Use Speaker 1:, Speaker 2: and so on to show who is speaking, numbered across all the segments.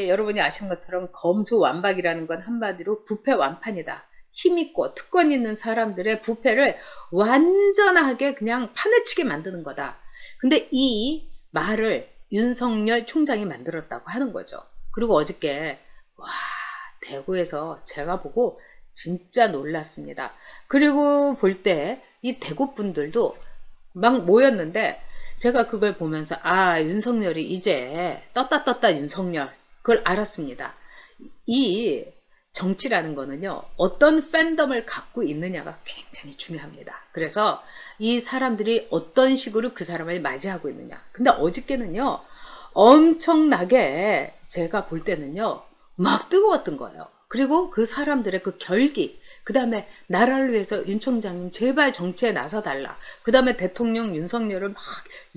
Speaker 1: 이제 여러분이 아시는 것처럼 검수완박이라는 건 한마디로 부패 완판이다. 힘있고 특권 있는 사람들의 부패를 완전하게 그냥 파헤치게 만드는 거다. 근데 이 말을 윤석열 총장이 만들었다고 하는 거죠. 그리고 어저께 와, 대구에서 제가 보고 진짜 놀랐습니다. 그리고 볼 때 이 대구 분들도 막 모였는데 제가 그걸 보면서 아, 윤석열이 이제 떴다 윤석열, 그걸 알았습니다. 이 정치라는 거는요, 어떤 팬덤을 갖고 있느냐가 굉장히 중요합니다. 그래서 이 사람들이 어떤 식으로 그 사람을 맞이하고 있느냐. 근데 어저께는요, 엄청나게 제가 볼 때는요, 막 뜨거웠던 거예요. 그리고 그 사람들의 그 결기, 그 다음에 나라를 위해서 윤 총장님 제발 정치에 나서달라. 그 다음에 대통령 윤석열을 막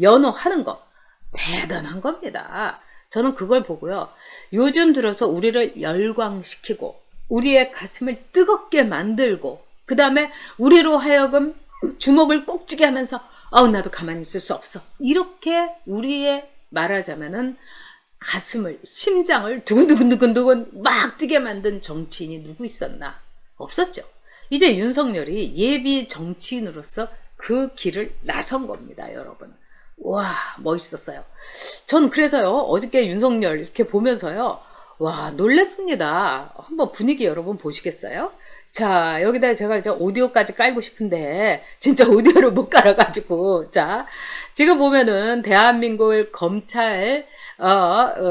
Speaker 1: 연호하는 거. 대단한 겁니다. 저는 그걸 보고요. 요즘 들어서 우리를 열광시키고 우리의 가슴을 뜨겁게 만들고 그 다음에 우리로 하여금 주먹을 꼭쥐게 하면서 나도 가만히 있을 수 없어. 이렇게 우리의 말하자면은 가슴을, 심장을 두근두근두근두근 막 뛰게 만든 정치인이 누구 있었나? 없었죠. 이제 윤석열이 예비 정치인으로서 그 길을 나선 겁니다, 여러분. 와, 멋있었어요. 전 그래서요, 어저께 윤석열 이렇게 보면서요, 와, 놀랐습니다. 한번 분위기 여러분 보시겠어요? 자, 여기다 제가 이제 오디오까지 깔고 싶은데, 진짜 오디오를 못 깔아가지고, 자, 지금 보면은, 대한민국 검찰,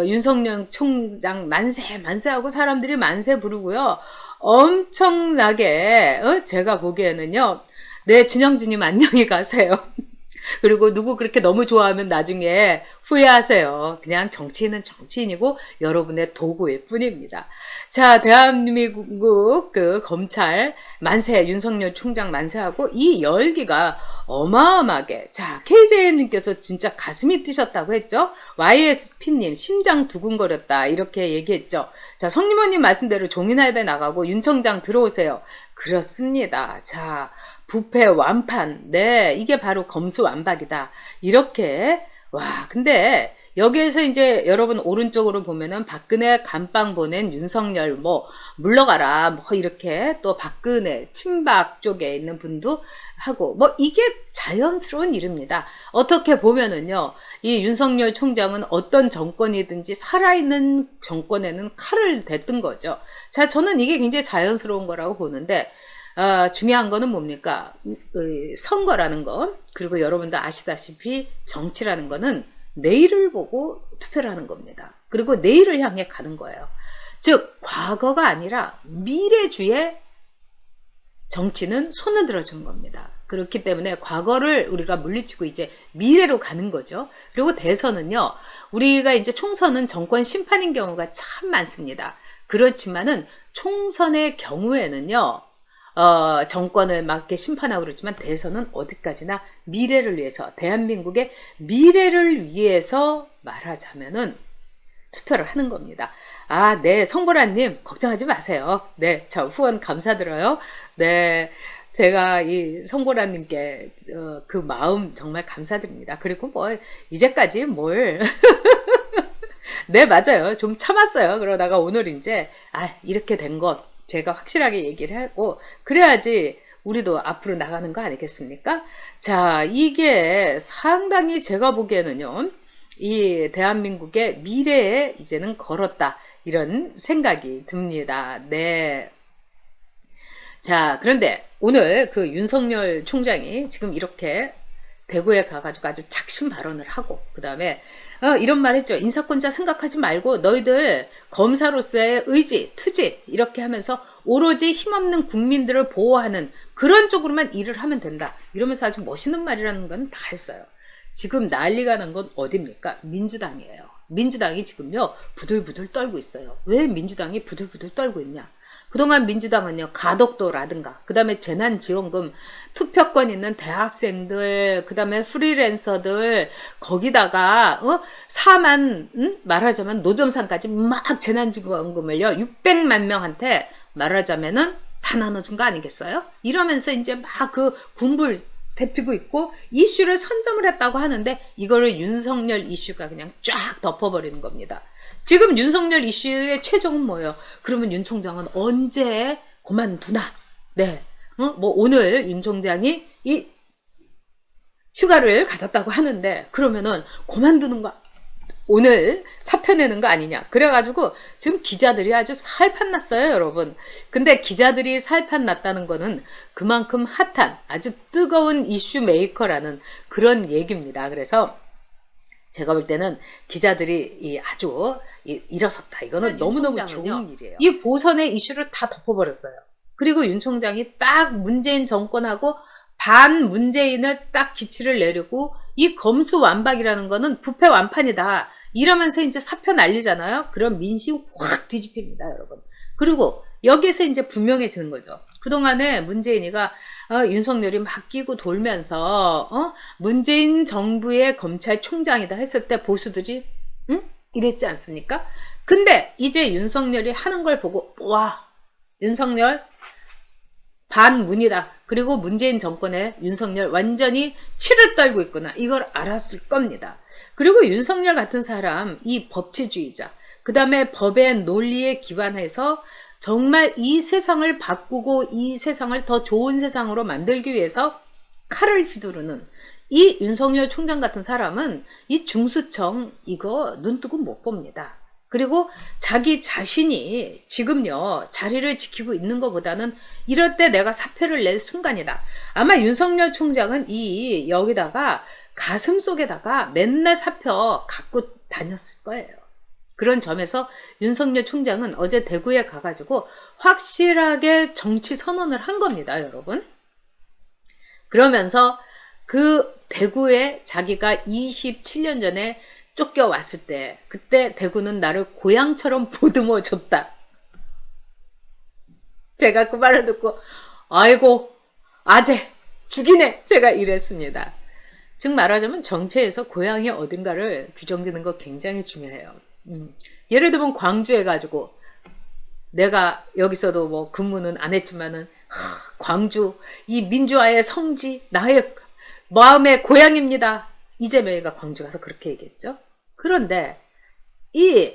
Speaker 1: 윤석열 총장 만세하고 사람들이 만세 부르고요. 엄청나게, 제가 보기에는요, 네, 진영주님 안녕히 가세요. 그리고 누구 그렇게 너무 좋아하면 나중에 후회하세요. 그냥 정치인은 정치인이고 여러분의 도구일 뿐입니다. 자, 대한민국 그 검찰 만세, 윤석열 총장 만세하고 이 열기가 어마어마하게. 자, KJM님께서 진짜 가슴이 뛰셨다고 했죠? YSP님 심장 두근거렸다 이렇게 얘기했죠. 자, 성님원님 말씀대로 종이날배 나가고 윤 총장 들어오세요. 그렇습니다. 자, 부패 완판, 네, 이게 바로 검수완박이다. 이렇게. 와, 근데 여기에서 이제 여러분 오른쪽으로 보면은 박근혜 감빵 보낸 윤석열 뭐 물러가라 뭐 이렇게 또 박근혜 친박 쪽에 있는 분도 하고 뭐 이게 자연스러운 일입니다. 어떻게 보면은요, 이 윤석열 총장은 어떤 정권이든지 살아있는 정권에는 칼을 댔던 거죠. 자, 저는 이게 굉장히 자연스러운 거라고 보는데 중요한 거는 뭡니까? 선거라는 거, 그리고 여러분도 아시다시피 정치라는 거는 내일을 보고 투표를 하는 겁니다. 그리고 내일을 향해 가는 거예요. 즉, 과거가 아니라 미래주의 정치는 손을 들어주는 겁니다. 그렇기 때문에 과거를 우리가 물리치고 이제 미래로 가는 거죠. 그리고 대선은요, 우리가 이제 총선은 정권 심판인 경우가 참 많습니다. 그렇지만은 총선의 경우에는요, 정권을 막 이렇게 심판하고 그러지만 대선은 어디까지나 미래를 위해서, 대한민국의 미래를 위해서 말하자면은 투표를 하는 겁니다. 아, 네, 성보라님 걱정하지 마세요. 네, 저 후원 감사드려요. 네, 제가 이 성보라님께 그 마음 정말 감사드립니다. 그리고 뭐 이제까지 뭘 네, 맞아요. 좀 참았어요. 그러다가 오늘 이제 이렇게 된 것 제가 확실하게 얘기를 하고 그래야지 우리도 앞으로 나가는 거 아니겠습니까? 자, 이게 상당히 제가 보기에는요, 이 대한민국의 미래에 이제는 걸었다 이런 생각이 듭니다. 네. 자, 그런데 오늘 그 윤석열 총장이 지금 이렇게 대구에 가가지고 아주 착신 발언을 하고 그 다음에 이런 말 했죠. 인사권자 생각하지 말고 너희들 검사로서의 의지, 투지 이렇게 하면서 오로지 힘없는 국민들을 보호하는 그런 쪽으로만 일을 하면 된다. 이러면서 아주 멋있는 말이라는 건 다 했어요. 지금 난리가 난 건 어딥니까? 민주당이에요. 민주당이 지금요 부들부들 떨고 있어요. 왜 민주당이 부들부들 떨고 있냐? 그동안 민주당은요, 가덕도라든가, 그 다음에 재난지원금, 투표권 있는 대학생들, 그 다음에 프리랜서들, 거기다가, 4만, 말하자면 노점상까지 막 재난지원금을요, 600만 명한테 말하자면은 다 나눠준 거 아니겠어요? 이러면서 이제 막 그 군불 데피고 있고 이슈를 선점을 했다고 하는데 이거를 윤석열 이슈가 그냥 쫙 덮어버리는 겁니다. 지금 윤석열 이슈의 최종은 뭐예요? 그러면 윤 총장은 언제 그만두나? 네. 뭐 오늘 윤 총장이 이 휴가를 가졌다고 하는데 그러면은 그만두는 거 오늘 사표 내는 거 아니냐. 그래가지고 지금 기자들이 아주 살판 났어요, 여러분. 근데 기자들이 살판 났다는 거는 그만큼 핫한 아주 뜨거운 이슈 메이커라는 그런 얘기입니다. 그래서 제가 볼 때는 기자들이 아주 일어섰다. 이거는 너무너무 좋은 일이에요. 이 보선의 이슈를 다 덮어버렸어요. 그리고 윤 총장이 딱 문재인 정권하고 반 문재인을 딱 기치를 내리고 이 검수완박이라는 거는 부패 완판이다. 이러면서 이제 사표 날리잖아요. 그럼 민심 확 뒤집힙니다, 여러분. 그리고 여기서 이제 분명해지는 거죠. 그동안에 문재인이가 윤석열이 막 끼고 돌면서 문재인 정부의 검찰총장이다 했을 때 보수들이 이랬지 않습니까? 근데 이제 윤석열이 하는 걸 보고 와, 윤석열 반문이다. 그리고 문재인 정권에 윤석열 완전히 치를 떨고 있구나. 이걸 알았을 겁니다. 그리고 윤석열 같은 사람, 이 법치주의자, 그 다음에 법의 논리에 기반해서 정말 이 세상을 바꾸고 이 세상을 더 좋은 세상으로 만들기 위해서 칼을 휘두르는 이 윤석열 총장 같은 사람은 이 중수청 이거 눈 뜨고 못 봅니다. 그리고 자기 자신이 지금요 자리를 지키고 있는 것보다는 이럴 때 내가 사표를 낼 순간이다. 아마 윤석열 총장은 여기다가 가슴 속에다가 맨날 사표 갖고 다녔을 거예요. 그런 점에서 윤석열 총장은 어제 대구에 가가지고 확실하게 정치 선언을 한 겁니다, 여러분. 그러면서 그 대구에 자기가 27년 전에 쫓겨왔을 때 그때 대구는 나를 고향처럼 보듬어 줬다. 제가 그 말을 듣고 아이고 아재 죽이네 제가 이랬습니다. 즉 말하자면 정치에서 고향이 어딘가를 규정짓는 거 굉장히 중요해요. 예를 들면 광주에 가지고 내가 여기서도 뭐 근무는 안 했지만은 광주 이 민주화의 성지 나의 마음의 고향입니다. 이재명이가 광주 가서 그렇게 얘기했죠. 그런데 이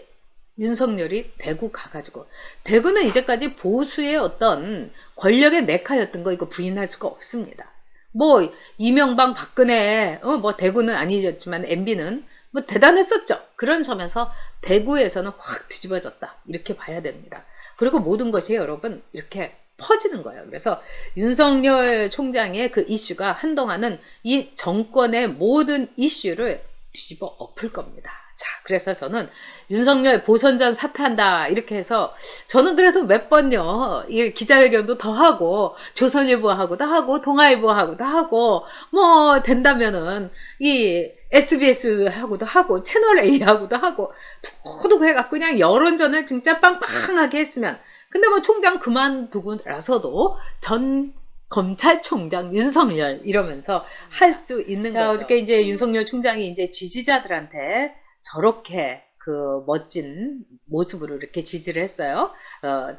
Speaker 1: 윤석열이 대구 가가지고 대구는 이제까지 보수의 어떤 권력의 메카였던 거 이거 부인할 수가 없습니다. 뭐 이명박 박근혜 뭐 대구는 아니었지만 MB는 뭐 대단했었죠. 그런 점에서 대구에서는 확 뒤집어졌다 이렇게 봐야 됩니다. 그리고 모든 것이 여러분 이렇게 퍼지는 거예요. 그래서 윤석열 총장의 그 이슈가 한동안은 이 정권의 모든 이슈를 뒤집어 엎을 겁니다. 자, 그래서 저는 윤석열 보선전 사퇴한다 이렇게 해서 저는 그래도 몇 번요 이 기자회견도 더 하고 조선일보하고도 하고 동아일보하고도 하고 뭐 된다면은 이 SBS하고도 하고 채널A하고도 하고 두고두고 해갖고 그냥 여론전을 진짜 빵빵하게 했으면 근데 뭐 총장 그만두고 나서도 전 검찰총장 윤석열 이러면서 할 수 있는 거죠. 어저께 이제 윤석열 총장이 이제 지지자들한테 저렇게 그 멋진 모습으로 이렇게 지지를 했어요.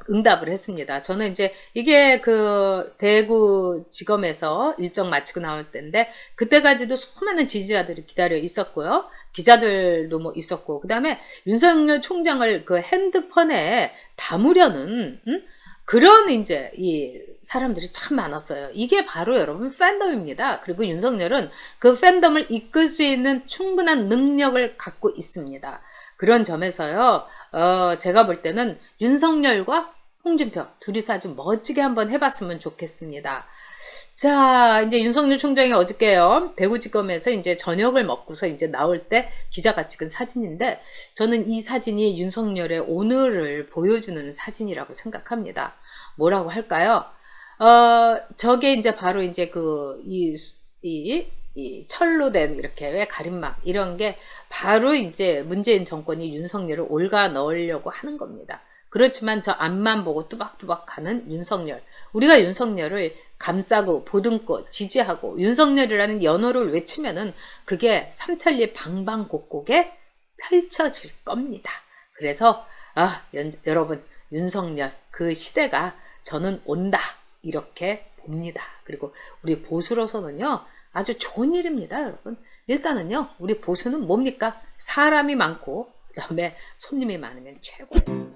Speaker 1: 응답을 했습니다. 저는 이제 이게 그 대구지검에서 일정 마치고 나올 때인데 그때까지도 수많은 지지자들이 기다려 있었고요. 기자들도 뭐 있었고 그 다음에 윤석열 총장을 그 핸드폰에 담으려는 그런 이제 이 사람들이 참 많았어요. 이게 바로 여러분 팬덤입니다. 그리고 윤석열은 그 팬덤을 이끌 수 있는 충분한 능력을 갖고 있습니다. 그런 점에서요, 제가 볼 때는 윤석열과 홍준표 둘이서 아주 멋지게 한번 해봤으면 좋겠습니다. 자, 이제 윤석열 총장이 어저께요, 대구지검에서 이제 저녁을 먹고서 이제 나올 때 기자가 찍은 사진인데, 저는 이 사진이 윤석열의 오늘을 보여주는 사진이라고 생각합니다. 뭐라고 할까요? 저게 이제 바로 이제 이 철로 된 이렇게 왜 가림막 이런 게 바로 이제 문재인 정권이 윤석열을 올가 넣으려고 하는 겁니다. 그렇지만 저 앞만 보고 뚜박뚜박 가는 윤석열. 우리가 윤석열을 감싸고 보듬고 지지하고 윤석열이라는 연호를 외치면은 그게 삼천리 방방곡곡에 펼쳐질 겁니다. 그래서 여러분 윤석열 그 시대가 저는 온다 이렇게 봅니다. 그리고 우리 보수로서는요 아주 좋은 일입니다, 여러분. 일단은요, 우리 보수는 뭡니까? 사람이 많고, 그 다음에 손님이 많으면 최고.